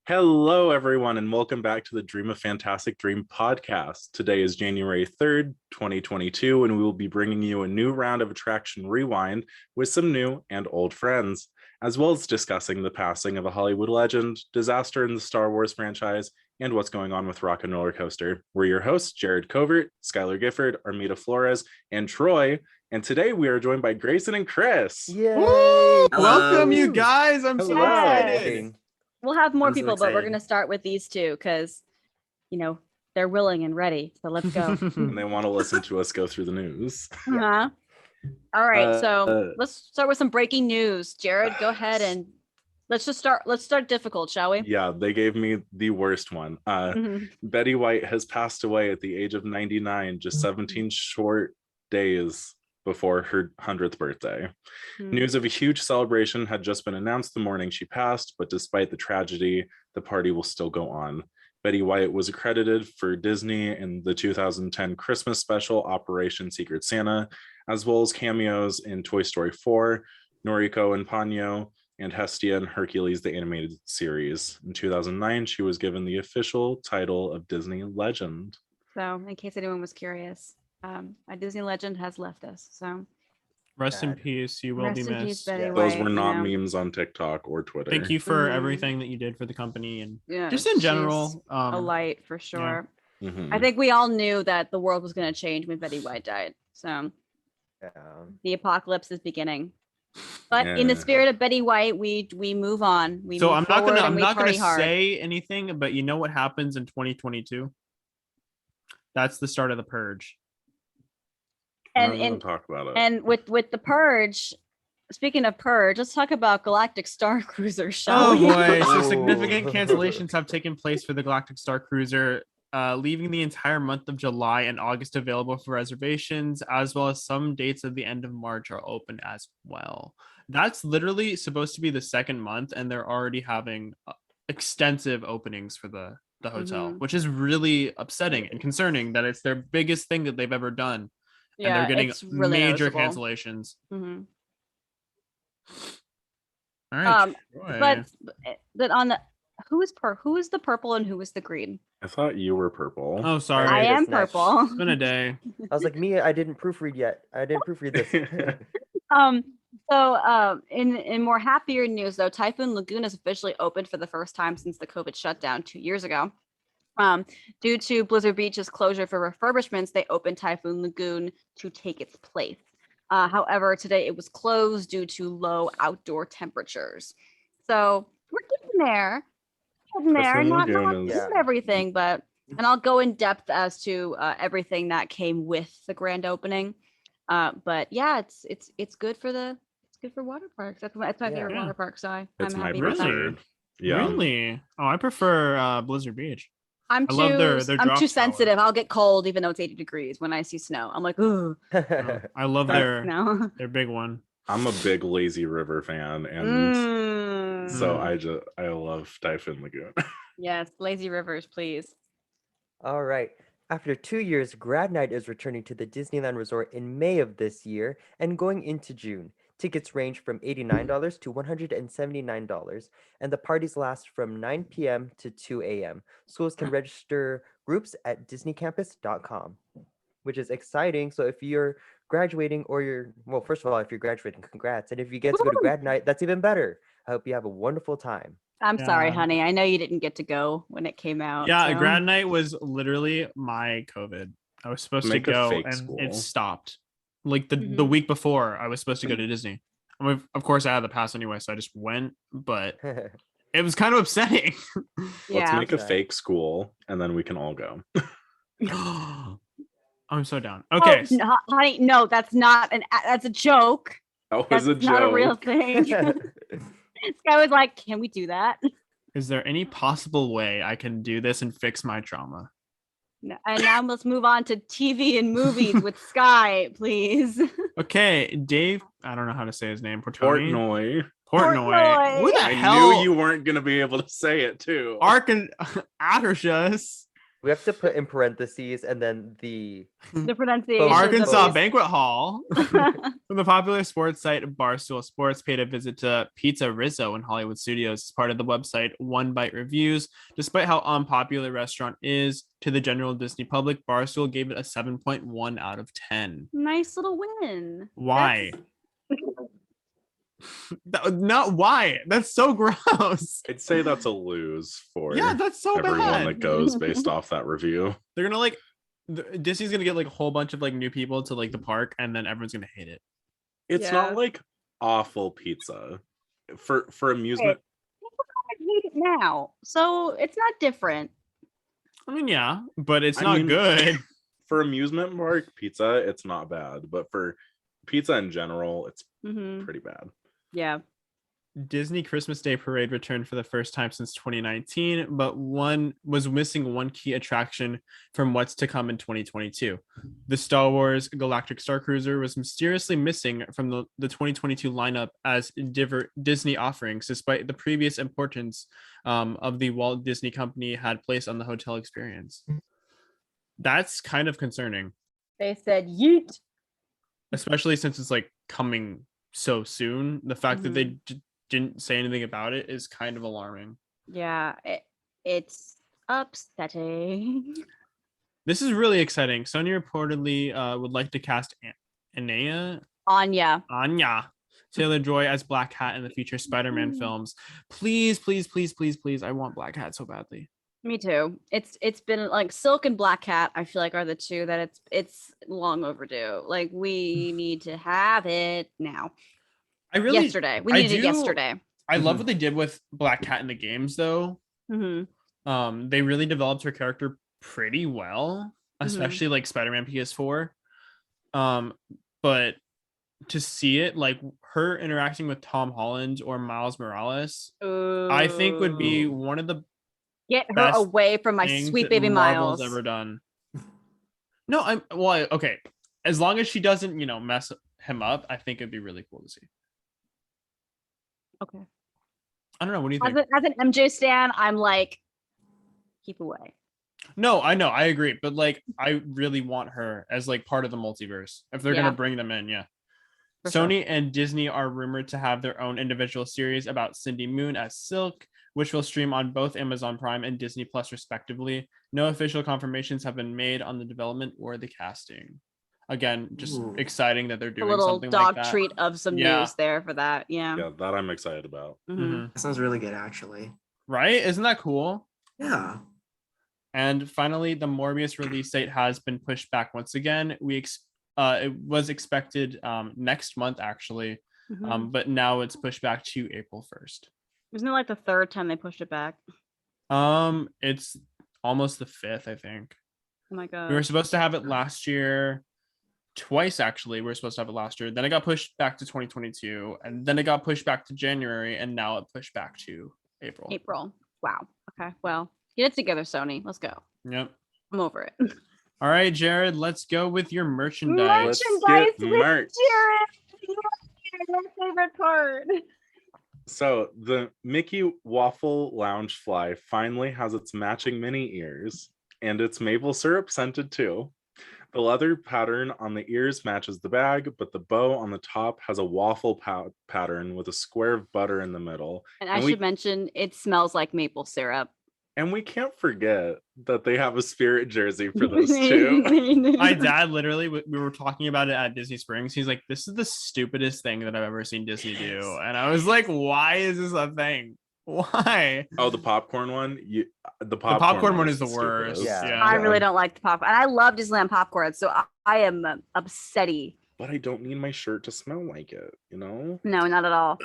Hello, everyone, and welcome back to the Dream a Fantastic Dream podcast. Today is January 3rd, 2022, and we will be bringing you a new round of Attraction Rewind with some new and old friends, as well as discussing the passing of a Hollywood legend, disaster in the Star Wars franchise, and what's going on with Rock and Roller Coaster. We're your hosts, Jared Covert, Skylar Gifford, Armida Flores, and Troy. And today we are joined by Grayson and Chris. Yay! Welcome, you guys. I'm so excited. We'll have more I'm so people, but we're excited. going to start with these two because, they're willing and ready. So let's go. And they want to listen to us go through the news. Uh-huh. All right. So let's start with some breaking news. Jared, go ahead and let's start difficult, shall we? Yeah, they gave me the worst one. Betty White has passed away at the age of 99, just 17 short days before her 100th birthday. News of a huge celebration had just been announced the morning she passed, but despite the tragedy, the party will still go on. Betty White was accredited for Disney in the 2010 Christmas special Operation Secret Santa, as well as cameos in Toy Story 4, Noriko and Ponyo, and Hestia and Hercules, the animated series. In 2009, she was given the official title of Disney Legend. So in case anyone was curious, a Disney legend has left us. So rest in peace. You will be rest in peace, missed. Betty White, Those were not memes on TikTok or Twitter. Thank you for everything that you did for the company and just in she's general. a light for sure. Mhm. I think we all knew that the world was going to change when Betty White died. So the apocalypse is beginning. But in the spirit of Betty White, we move on. So I'm not gonna say anything, but you know what happens in 2022? That's the start of the purge. And talk about it. And with the purge, speaking of purge, let's talk about Galactic Star Cruiser, shall we? Oh boy, so significant cancellations have taken place for the Galactic Star Cruiser, leaving the entire month of July and August available for reservations, as well as some dates at the end of March are open as well. That's literally supposed to be the second month, and they're already having extensive openings for the hotel, which is really upsetting and concerning that it's their biggest thing that they've ever done. And they're getting really major cancellations. Mm-hmm. All right. But on the who is the purple and who is the green? I thought you were purple. Oh, sorry. I am purple. It's been a day. I was like, Mia, I didn't proofread yet. I didn't proofread this. So in more happier news though, Typhoon Lagoon is officially opened for the first time since the COVID shutdown 2 years ago. Due to Blizzard Beach's closure for refurbishments, they opened Typhoon Lagoon to take its place. However, today it was closed due to low outdoor temperatures. So we're getting there. Not everything, but and I'll go in depth as to everything that came with the grand opening. But yeah, it's good for water parks. That's my favorite water park. So I'm happy with that. Yeah. Really? Oh, I prefer Blizzard Beach. I'm too sensitive. I'll get cold even though it's 80 degrees when I see snow. I'm like, ooh. I love their big one. I'm a big Lazy River fan, and so I love Typhoon Lagoon. Yes, Lazy Rivers, please. All right. After 2 years, Grad Night is returning to the Disneyland Resort in May of this year and going into June. Tickets range from $89 to $179, and the parties last from 9 p.m. to 2 a.m. Schools can register groups at disneycampus.com, which is exciting. So if you're graduating first of all, if you're graduating, congrats. And if you get to go to Grad Night, that's even better. I hope you have a wonderful time. I'm sorry, honey. I know you didn't get to go when it came out. Yeah, Grad Night was literally my COVID. I was supposed to go and it stopped. Like the week before I was supposed to go to Disney. I mean, of course I had the pass anyway, so I just went, but it was kind of upsetting. Let's make a fake school and then we can all go. I'm so down. Okay. Oh, no, honey, no, that's a joke. That was a joke. Not a real thing. This guy was like, can we do that? Is there any possible way I can do this and fix my trauma? No, and now let's move on to TV and movies with Sky, please. Okay, Dave, I don't know how to say his name. Portnoy. Who the hell? I knew you weren't going to be able to say it too. Arkansas. We have to put in parentheses and then the The pronunciation. Arkansas Those- Banquet Hall. From the popular sports site Barstool Sports paid a visit to Pizza Rizzo in Hollywood Studios as part of the website One Bite Reviews. Despite how unpopular the restaurant is to the general Disney public, Barstool gave it a 7.1 out of 10. Nice little win. Why? Not why. That's so gross. I'd say that's a lose for Yeah, that's so everyone bad. that goes based off that review. They're gonna like Disney's gonna get like a whole bunch of like new people to like the park, and then everyone's gonna hate it. It's Yeah. not like awful pizza for amusement. I hate it now, so it's not different. I mean, yeah, but it's I not mean- good. For amusement park pizza, it's not bad, but for pizza in general, it's Hmm. pretty bad. Yeah. Disney Christmas Day Parade returned for the first time since 2019, but one was missing one key attraction from what's to come in 2022. The Star Wars Galactic Star Cruiser was mysteriously missing from the 2022 lineup as Disney offerings, despite the previous importance of the Walt Disney Company had placed on the hotel experience. That's kind of concerning, They said yeet. especially since it's like coming so soon. The fact that they didn't say anything about it is kind of alarming. Yeah, it's upsetting. This is really exciting. Sony reportedly would like to cast Anya Taylor-Joy as Black Hat in the future Spider-Man films. Please, please, please, please, please. I want Black Hat so badly. Me too. It's been like Silk and Black Cat, I feel like, are the two that it's long overdue. Like we need to have it now. Yesterday. We needed it yesterday. I love what they did with Black Cat in the games though. Mm-hmm. They really developed her character pretty well, especially like Spider-Man PS4. But to see it, like her interacting with Tom Holland or Miles Morales, I think would be one of the Get her best away from my things sweet that baby Marvel's Miles. ever done. No, okay. As long as she doesn't, mess him up, I think it'd be really cool to see. Okay. I don't know. What do you think? As an MJ stan, I'm like, keep away. No, I know, I agree, but like, I really want her as like part of the multiverse if they're gonna bring them in. Yeah. For Sony and Disney are rumored to have their own individual series about Cindy Moon as Silk, which will stream on both Amazon Prime and Disney Plus respectively. No official confirmations have been made on the development or the casting. Again, just exciting that they're A doing little something dog like that. treat of some news there for that. Yeah. Yeah, that I'm excited about. Mhm. That sounds really good, actually. Right? Isn't that cool? Yeah. And finally, the Morbius release date has been pushed back once again. It was expected next month actually, but now it's pushed back to April 1st. Isn't it like the third time they pushed it back? It's almost the 5th, I think. Oh my god. We were supposed to have it last year, twice actually. We were supposed to have it last year. Then it got pushed back to 2022, and then it got pushed back to January, and now it pushed back to April. Wow. Okay. Well, get it together, Sony. Let's go. Yep. I'm over it. All right, Jared, let's go with your merchandise. Merchandise get with merch. Jared. My favorite part. So the Mickey Waffle Loungefly finally has its matching mini ears, and it's maple syrup scented too. The leather pattern on the ears matches the bag, but the bow on the top has a waffle pattern with a square of butter in the middle. And I should mention, it smells like maple syrup. And we can't forget that they have a Spirit jersey for this too. My dad literally, we were talking about it at Disney Springs. He's like, this is the stupidest thing that I've ever seen Disney do. And I was like, why is this a thing? Why? Oh, the popcorn one? The popcorn one is the stupidest. worst. Yeah. I really don't like the popcorn. And I love Disneyland popcorn, so I am upsetty. But I don't need my shirt to smell like it, you know? No, not at all.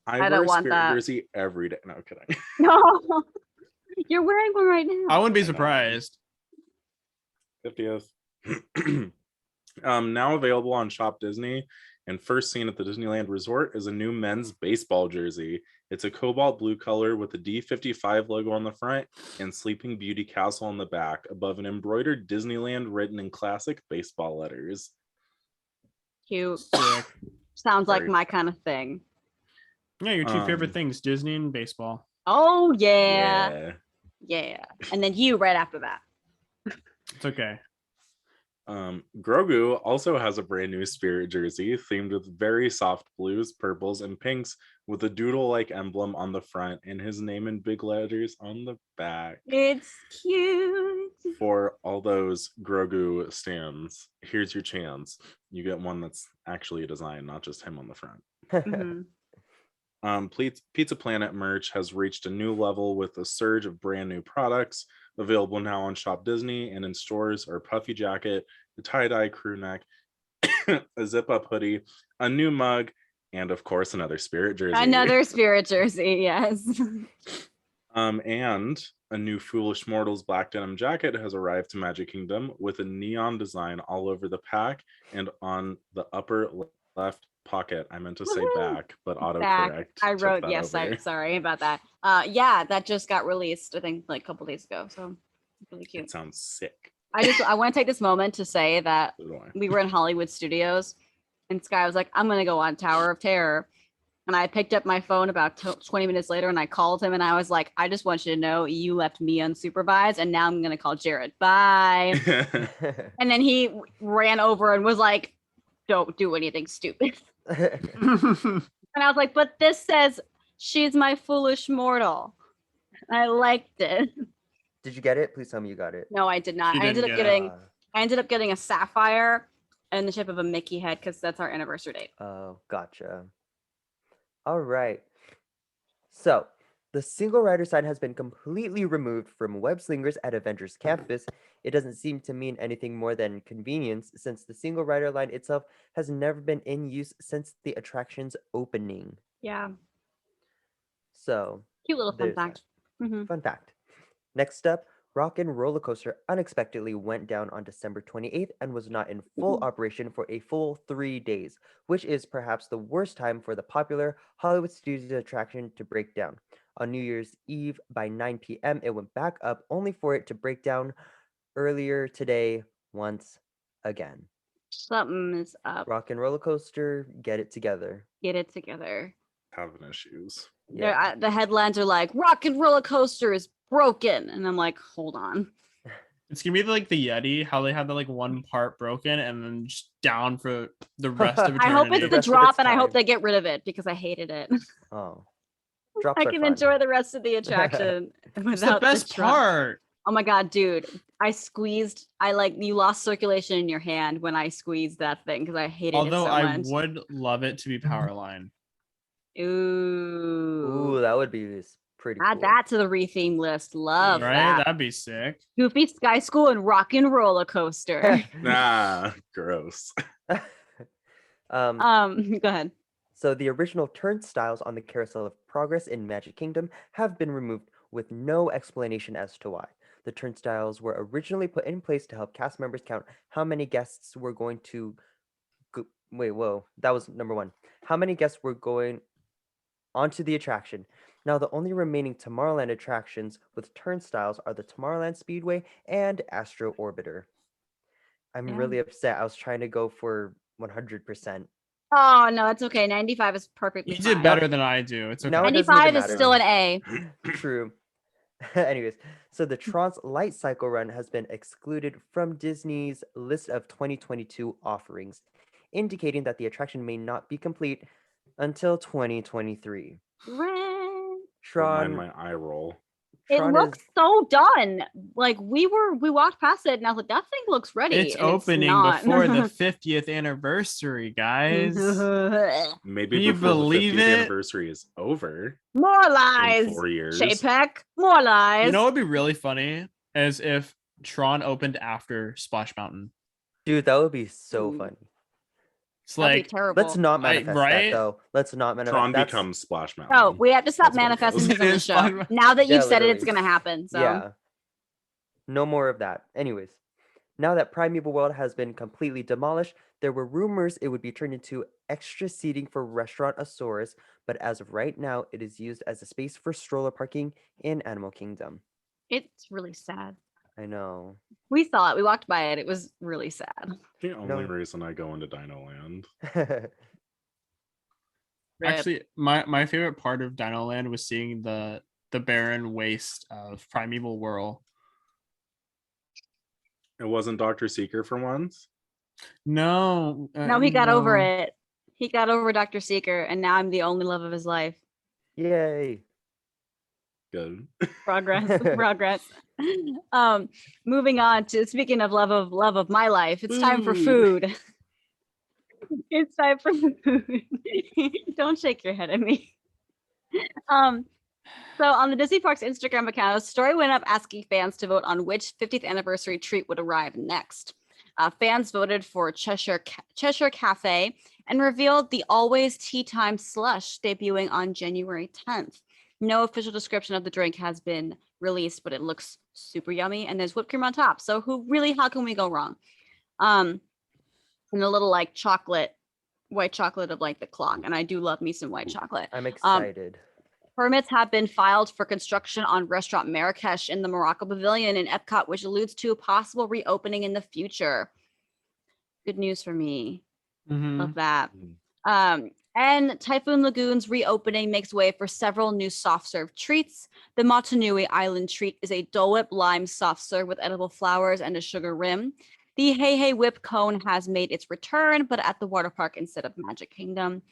I don't wear a want Spirit that. jersey every day. No, kidding. No. You're wearing one right now. I wouldn't be surprised. 50th. Now available on Shop Disney, and first seen at the Disneyland Resort is a new men's baseball jersey. It's a cobalt blue color with the D55 logo on the front and Sleeping Beauty Castle on the back, above an embroidered Disneyland written in classic baseball letters. Cute. Sick. Sounds like Very my kind of thing. Yeah, your two favorite Um, things, Disney and baseball. Oh yeah. Yeah. And then you right after that. It's okay. Grogu also has a brand new spirit jersey themed with very soft blues, purples, and pinks with a doodle-like emblem on the front and his name in big letters on the back. It's cute. For all those Grogu stands, here's your chance. You get one that's actually a design, not just him on the front. Mhm. Pizza Planet merch has reached a new level with a surge of brand new products available now on Shop Disney, and in stores are puffy jacket, a tie-dye crew neck, a zip-up hoodie, a new mug, and of course another spirit jersey. Another spirit jersey, yes. And a new Foolish Mortals black denim jacket has arrived to Magic Kingdom with a neon design all over the pack and on the upper left pocket. I meant to say back, but autocorrect. I wrote that yes. over. Sorry about that. Yeah, that just got released. I think like a couple days ago. So really cute. It sounds sick. I want to take this moment to say that So do I. we were in Hollywood Studios, and Sky was like, "I'm gonna go on Tower of Terror." And I picked up my phone about 20 minutes later and I called him and I was like, I just want you to know you left me unsupervised and now I'm going to call Jared. Bye. And then he ran over and was like, don't do anything stupid. And I was like, but this says she's my foolish mortal. I liked it. Did you get it? Please tell me you got it. No, I did not. You I ended didn't up get getting I ended up getting a sapphire and the shape of a Mickey head because that's our anniversary date. Oh, gotcha. All right. So, the single rider sign has been completely removed from web slingers at Avengers Campus. It doesn't seem to mean anything more than convenience, since the single rider line itself has never been in use since the attraction's opening. Yeah. So, Cute little fun there's fact. Mhm. fun fact. Next up, Rock and Roller Coaster unexpectedly went down on December 28th and was not in full operation for a full 3 days, which is perhaps the worst time for the popular Hollywood Studios attraction to break down. On New Year's Eve by 9 p.m., it went back up only for it to break down earlier today once again. Something is up. Rock and Roller Coaster, get it together. Get it together. Having issues. Yeah. The headlines are like, Rock and Roller Coaster is broken. And I'm like, hold on. It's gonna be like the Yeti, how they have the like one part broken and then just down for the rest of eternity. I hope it's the rest of drop its and I hope time. they get rid of it because I hated it. Oh. Drops I are can fun. enjoy the rest of the attraction It's the without best drop. part. Oh my god, dude. You lost circulation in your hand when I squeezed that thing because I hated Although it so I much. would love it to be Powerline. Ooh. Ooh, that would be pretty Add cool. that to the retheme list. Love Right? that. That'd be sick. Goofy Sky School and Rock and Roller Coaster. Gross. Go ahead. So the original turnstiles on the Carousel of Progress in Magic Kingdom have been removed with no explanation as to why. The turnstiles were originally put in place to help cast members count how many guests were going to wait, whoa, that was number one. How many guests were going onto the attraction? Now the only remaining Tomorrowland attractions with turnstiles are the Tomorrowland Speedway and Astro Orbiter. I'm Yeah. really upset. I was trying to go for 100%. Oh no, that's okay. 95 is perfectly You fine. did better than I do. It's okay. Now it doesn't even 95 is matter. still an A. True. Anyways, so the Tron's Light Cycle Run has been excluded from Disney's list of 2022 offerings, indicating that the attraction may not be complete until 2023. Red. Don't mind Tron, my eye roll. It Tron looks is so done. Like we walked past it and I was like, that thing looks ready. It's and opening not. before the 50th anniversary, guys. Maybe Can you before the believe 50th it? anniversary is over More in lies. 4 years. Chapek, more lies. You know what would be really funny? As if Tron opened after Splash Mountain. dude, that would be so Ooh. funny. It's That'd like be terrible. Let's not manifest that right? though. Let's not manifest. Tron That's- becomes Splash Mountain. No, we have to stop That's what it manifesting goes. this on the It's show. fun. Now that Yeah, you've said it, it's literally. gonna happen. So Yeah. No more of that. Anyways, now that Primeval World has been completely demolished, there were rumors it would be turned into extra seating for Restaurant Azores, but as of right now, it is used as a space for stroller parking in Animal Kingdom. it's really sad. I know. We saw it. We walked by it. It was really sad. The only No. reason I go into Dino Land. Rip. Actually, my favorite part of Dino Land was seeing the barren waste of Primeval Whirl. It wasn't Dr. Seeker for once. No. No, he got over no. it. He got over Dr. Seeker, and now I'm the only love of his life. Yay. Good. Progress. Moving on to, speaking of love of my life, it's time for Food. food. It's time for food. Don't shake your head at me. So on the Disney Parks Instagram account, a story went up asking fans to vote on which 50th anniversary treat would arrive next. Fans voted for Cheshire Cafe and revealed the Always Tea Time slush debuting on January 10th. No official description of the drink has been released, but it looks super yummy, and there's whipped cream on top. So how can we go wrong? And a little like white chocolate of like the clock, and I do love me some white chocolate. I'm excited. Permits have been filed for construction on Restaurant Marrakesh in the Morocco Pavilion in Epcot, which alludes to a possible reopening in the future. Good news for me. Love that. And Typhoon Lagoon's reopening makes way for several new soft serve treats. The Motunui Island treat is a Dole Whip lime soft serve with edible flowers and a sugar rim. The Hey Hey Whip cone has made its return, but at the water park instead of Magic Kingdom.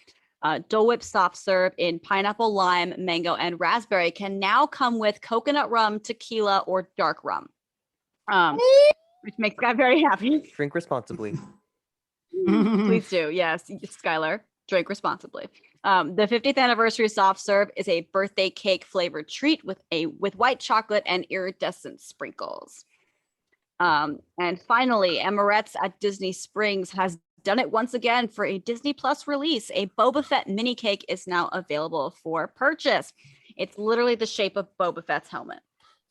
Dole Whip soft serve in pineapple, lime, mango, and raspberry can now come with coconut rum, tequila, or dark rum, which makes Guy very happy. Drink responsibly. Please do. Yes, Skylar, drink responsibly. The 50th anniversary soft serve is a birthday cake flavored treat with white chocolate and iridescent sprinkles. And finally, Emirates at Disney Springs has done it once again for a Disney Plus release. A Boba Fett mini cake is now available for purchase. It's literally the shape of Boba Fett's helmet.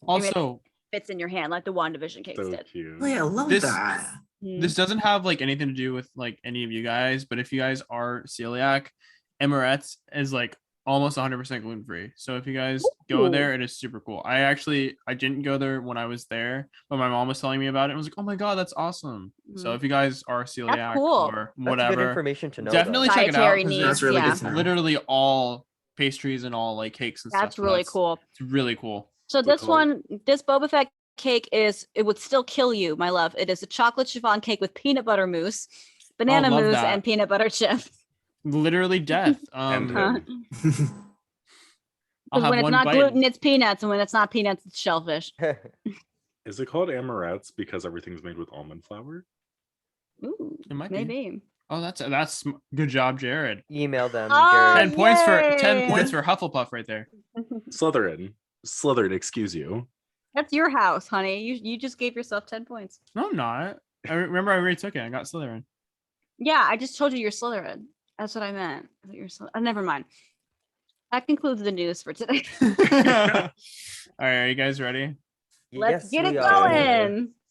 Also, it fits in your hand like the WandaVision cakes So did. cute. Oh, yeah, I love This- that. this doesn't have like anything to do with like any of you guys, but if you guys are celiac, Emirates is like almost 100% gluten free. So if you guys go there, it is super cool. I didn't go there when I was there, but my mom was telling me about it. I was like, oh my god, that's awesome. So if you guys are celiac cool. or That's good whatever, information to know. definitely though. check it out. Dietary 'Cause needs, That's really yeah. good it's to know. literally all pastries and all like cakes and That's stuff. really cool. It's really cool. So The this color- this Boba Fett cake it would still kill you, my love. It is a chocolate chiffon cake with peanut butter mousse, banana love mousse, that. and peanut butter chips. Literally death. And Uh, him. I'll Because have when it's one not bite. gluten, it's peanuts, and when it's not peanuts, it's shellfish. Is it called Amarettes because everything's made with almond flour? Ooh, It might be. maybe. Oh, that's good job, Jared. Email them. Oh, Jared. 10 points for yay! 10 points for Hufflepuff right there. Slytherin, excuse you. That's your house, honey. You just gave yourself 10 points. No, I'm not. I remember I already took it. I got Slytherin. Yeah, I just told you you're Slytherin. That's what I meant. Never mind. That concludes the news for today. All right, are you guys ready? Let's Yes, get it we are. going.